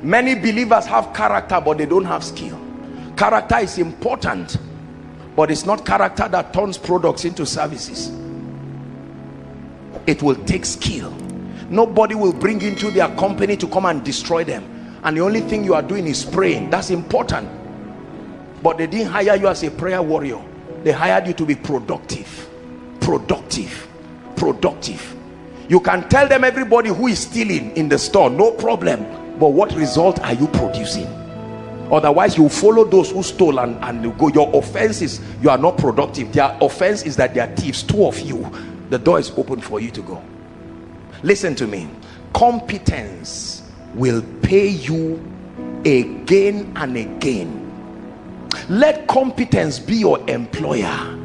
Many believers have character, but they don't have skill. Character is important, but it's not character that turns products into services. It will take skill. Nobody will bring you into their company to come and destroy them, and the only thing you are doing is praying. That's important, but they didn't hire you as a prayer warrior. They hired you to be productive. You can tell them everybody who is stealing in the store, no problem, but what result are you producing? Otherwise you follow those who stole and you go. Your offense is you are not productive. Their offense is that they are thieves. Two of you, the door is open for you to go. Listen to me. Competence will pay you again and again. Let competence be your employer.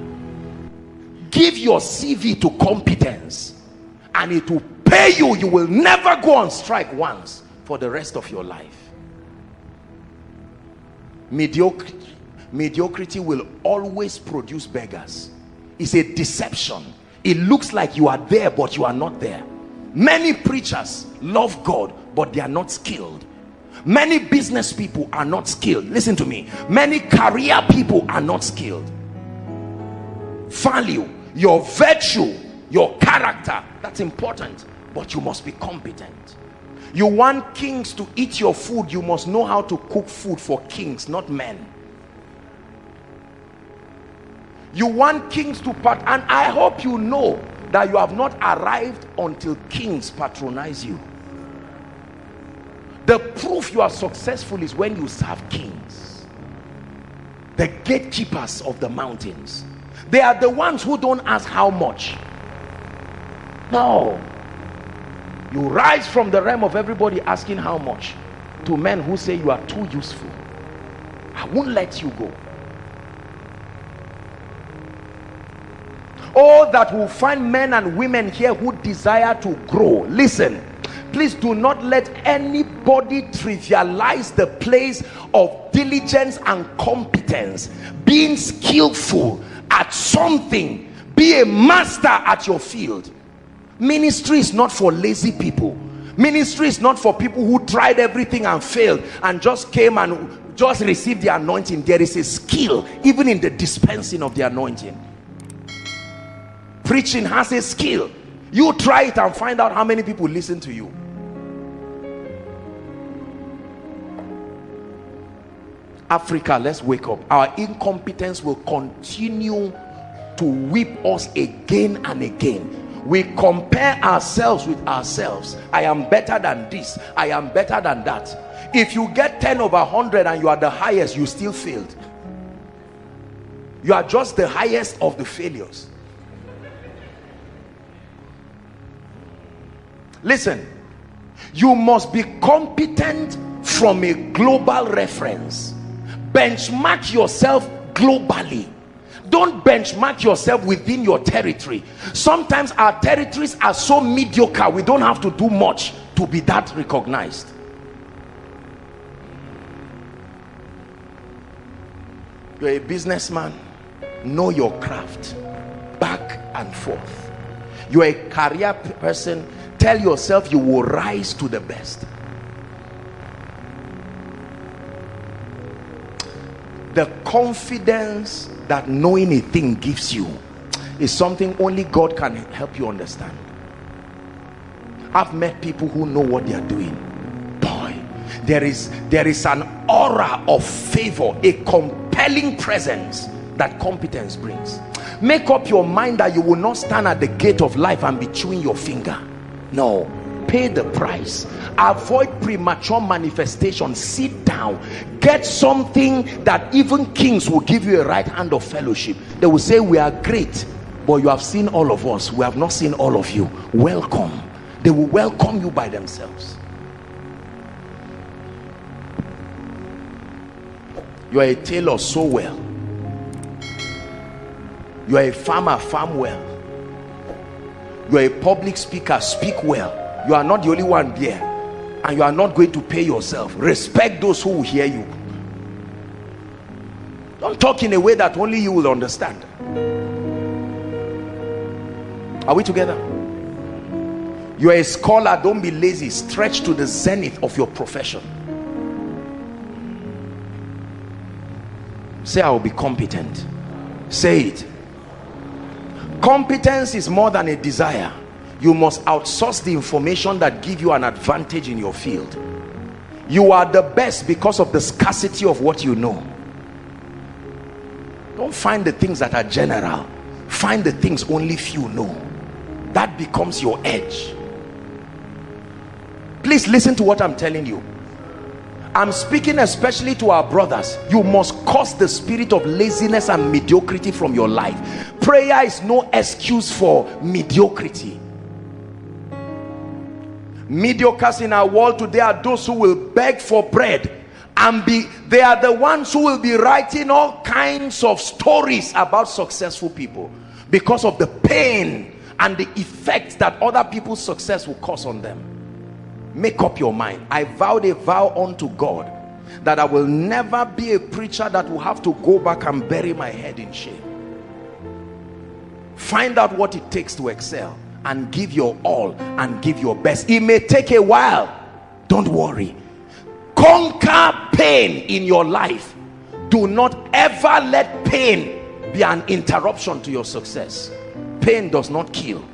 Give your CV to competence and it will pay you. You will never go on strike once for the rest of your life. Mediocrity will always produce beggars. It's a deception. It looks like you are there, but you are not there. Many preachers love God, but they are not skilled. Many business people are not skilled. Listen to me. Many career people are not skilled. Value your virtue, your character, that's important, but you must be competent. You want kings to eat your food, you must know how to cook food for kings, not men. You want kings to part, and I hope you know that you have not arrived until kings patronize you. The proof you are successful is when you serve kings, the gatekeepers of the mountains. They are the ones who don't ask how much. No, you rise from the realm of everybody asking how much to men who say you are too useful. I won't let you go. Oh, that will find men and women here who desire to grow. Listen, please do not let anybody trivialize the place of diligence and competence. Being skillful at something, be a master at your field. Ministry is not for lazy people. Ministry is not for people who tried everything and failed and just came and just received the anointing. There is a skill even in the dispensing of the anointing. Preaching has a skill. You try it and find out how many people listen to you. Africa, let's wake up. Our incompetence will continue to whip us again and again. We compare ourselves with ourselves. I am better than this, I am better than that. If you get 10 over 100 and you are the highest, you still failed. You are just the highest of the failures. Listen, you must be competent from a global reference. Benchmark yourself globally. Don't benchmark yourself within your territory. Sometimes our territories are so mediocre, we don't have to do much to be that recognized. You're a businessman, know your craft back and forth. You're a career person, tell yourself you will rise to the best. The confidence that knowing a thing gives you is something only God can help you understand. I've met people who know what they are doing. Boy, there is an aura of favor, a compelling presence that competence brings. Make up your mind that you will not stand at the gate of life and be chewing your finger. No, pay the price. Avoid premature manifestation. Sit down, get something that even kings will give you a right hand of fellowship. They will say, we are great, but you have seen all of us, we have not seen all of you. Welcome. They will welcome you by themselves. You are a tailor, sew well. You are a farmer, farm well. You are a public speaker, speak well. You are not the only one there, and you are not going to pay yourself. Respect those who will hear you. Don't talk in a way that only you will understand. Are we together? You are a scholar, don't be lazy. Stretch to the zenith of your profession. Say, I will be competent. Say it. Competence is more than a desire. You must outsource the information that give you an advantage in your field. You are the best because of the scarcity of what you know. Don't find the things that are general. Find the things only few know. That becomes your edge. Please listen to what I'm telling you. I'm speaking especially to our brothers. You must curse the spirit of laziness and mediocrity from your life. Prayer is no excuse for mediocrity. Mediocres in our world today are those who will beg for bread and they are the ones who will be writing all kinds of stories about successful people because of the pain and the effects that other people's success will cause on them. Make up your mind. I vowed a vow unto God that I will never be a preacher that will have to go back and bury my head in shame. Find out what it takes to excel and give your all and give your best. It may take a while. Don't worry. Conquer pain in your life. Do not ever let pain be an interruption to your success. Pain does not kill.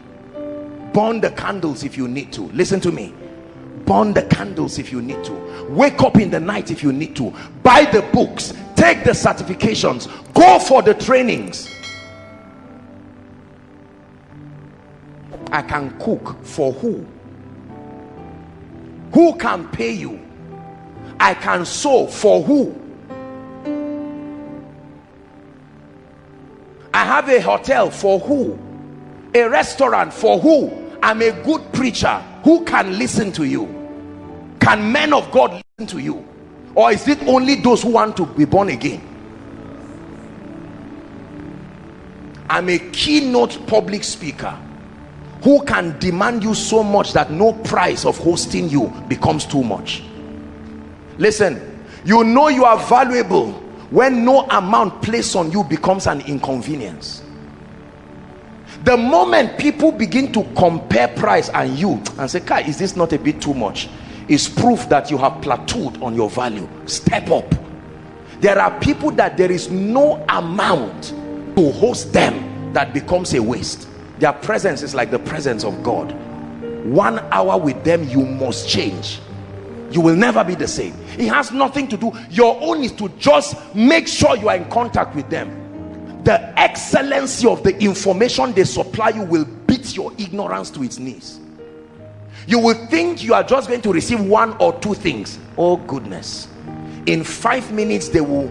Burn the candles if you need to. Listen to me. Burn the candles if you need to. Wake up in the night if you need to. Buy the books. Take the certifications. Go for the trainings. I can cook. For who? Who can pay you? I can sew. For who? I have a hotel. For who? A restaurant. For who? I'm a good preacher. Who can listen to you? Can men of God listen to you? Or is it only those who want to be born again? I'm a keynote public speaker. Who can demand you so much that no price of hosting you becomes too much? Listen, you know you are valuable when no amount placed on you becomes an inconvenience. The moment people begin to compare price and you and say, Kai, is this not a bit too much? It's proof that you have plateaued on your value. Step up. There are people that there is no amount to host them that becomes a waste. Their presence is like the presence of God. 1 hour with them, you must change. You will never be the same. It has nothing to do. Your own is to just make sure you are in contact with them. The excellency of the information they supply you will beat your ignorance to its knees. You will think you are just going to receive 1 or 2 things. Oh goodness. In 5 minutes they will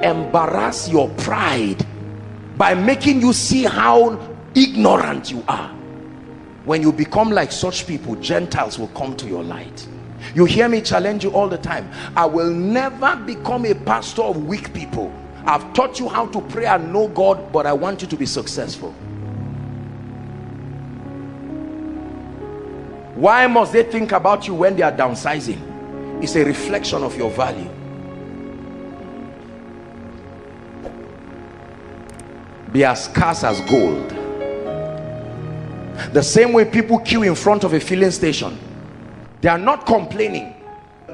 embarrass your pride by making you see how ignorant you are. When you become like such people, Gentiles will come to your light. You hear me challenge you all the time. I will never become a pastor of weak people. I've taught you how to pray and know God, but I want you to be successful. Why must they think about you when they are downsizing? It's a reflection of your value. Be as scarce as gold. The same way people queue in front of a filling station, they are not complaining.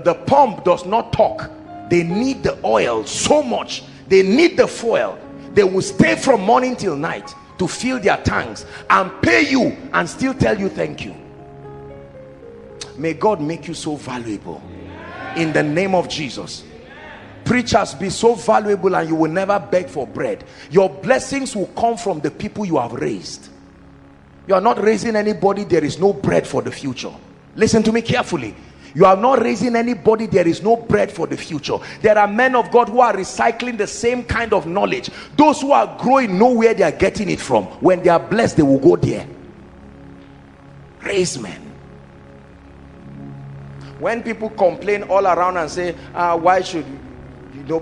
The pump does not talk. They need the oil so much. They need the fuel. They will stay from morning till night to fill their tanks and pay you and still tell you thank you. May God make you so valuable in the name of Jesus. Preachers, be so valuable and you will never beg for bread. Your blessings will come from the people you have raised. You are not raising anybody, there is no bread for the future. Listen to me carefully. You are not raising anybody, there is no bread for the future. There are men of God who are recycling the same kind of knowledge. Those who are growing know where they are getting it from. When they are blessed, they will go there. Raise men. When people complain all around and say, why should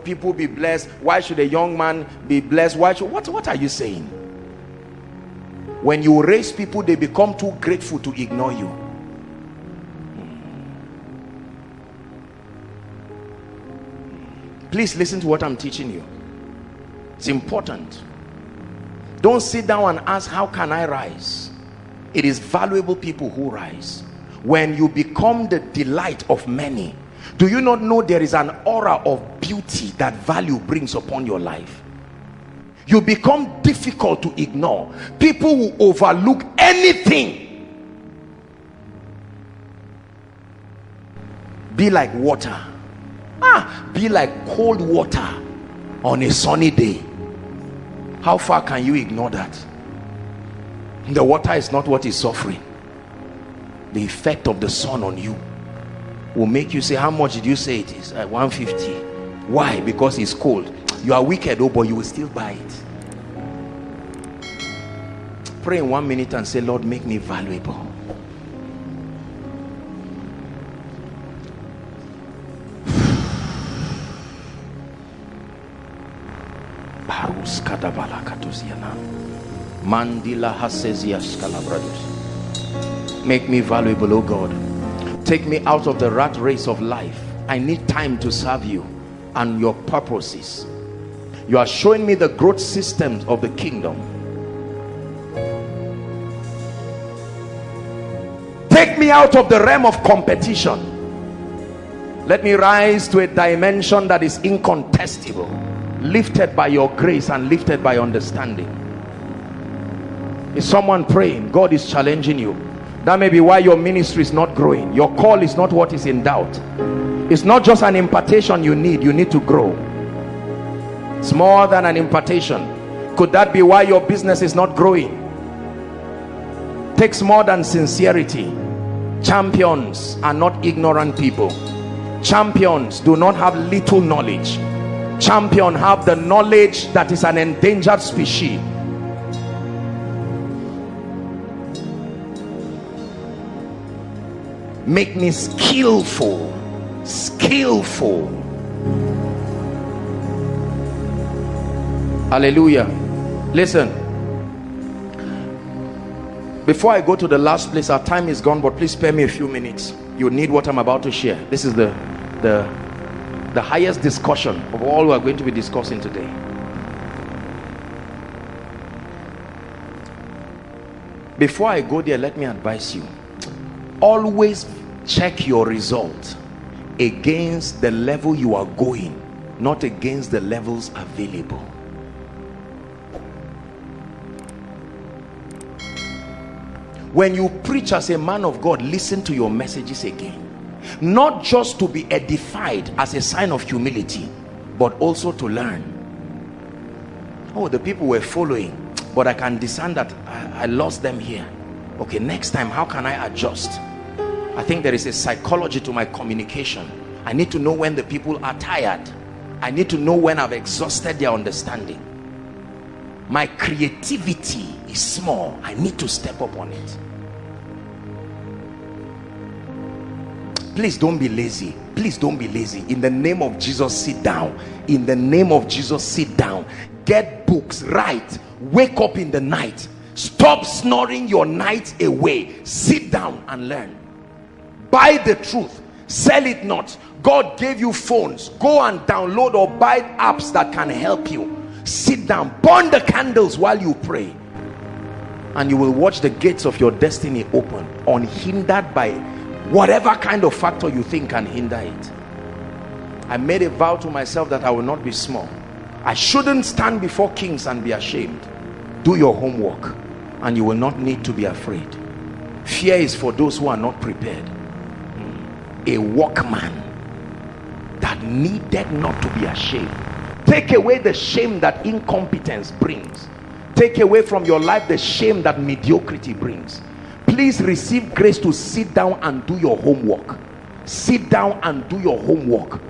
people be blessed? Why should a young man be blessed? What are you saying? When you raise people, they become too grateful to ignore you. Please listen to what I'm teaching you. It's important. Don't sit down and ask, how can I rise? It is valuable people who rise. When you become the delight of many, Do you not know there is an aura of beauty that value brings upon your life? You become difficult to ignore. People will overlook anything. Be like water. Be like cold water on a sunny day. How far can you ignore that? The water is not what is suffering. The effect of the sun on you will make you say, how much did you say it is? 150. Why? Because it's cold. You are wicked, oh, but you will still buy it. Pray in 1 minute and say, Lord, make me valuable. Make me valuable, oh God. Take me out of the rat race of life. I need time to serve you and your purposes. You are showing me the growth systems of the kingdom. Take me out of the realm of competition. Let me rise to a dimension that is incontestable, lifted by your grace and lifted by understanding. Is someone praying? God is challenging you. That may be why your ministry is not growing. Your call is not what is in doubt. It's not just an impartation you need to grow. It's more than an impartation. Could that be why your business is not growing? Takes more than sincerity. Champions are not ignorant people. Champions do not have little knowledge. Champions have the knowledge that is an endangered species. Make me skillful. Skillful. Hallelujah. Listen, before I go to the last place, our time is gone, but please spare me a few minutes. You need what I'm about to share. This is the highest discussion of all we are going to be discussing today. Before I go there, let me advise you, always check your result against the level you are going, not against the levels available. When you preach as a man of God, listen to your messages again, not just to be edified as a sign of humility, but also to learn. Oh, the people were following, but I can discern that I lost them here. Okay, next time, how can I adjust? I think there is a psychology to my communication. I need to know when the people are tired. I need to know when I've exhausted their understanding. My creativity is small. I need to step up on it. Please don't be lazy. Please don't be lazy. In the name of Jesus, sit down. In the name of Jesus, sit down. Get books, write. Wake up in the night. Stop snoring your night away. Sit down and learn. Buy the truth. Sell it not. God gave you phones. Go and download or buy apps that can help you. Sit down. Burn the candles while you pray. And you will watch the gates of your destiny open, unhindered by whatever kind of factor you think can hinder it. I made a vow to myself that I will not be small. I shouldn't stand before kings and be ashamed. Do your homework and you will not need to be afraid. Fear is for those who are not prepared. A workman that needed not to be ashamed. Take away the shame that incompetence brings. Take away from your life the shame that mediocrity brings. Please receive grace to sit down and do your homework. Sit down and do your homework.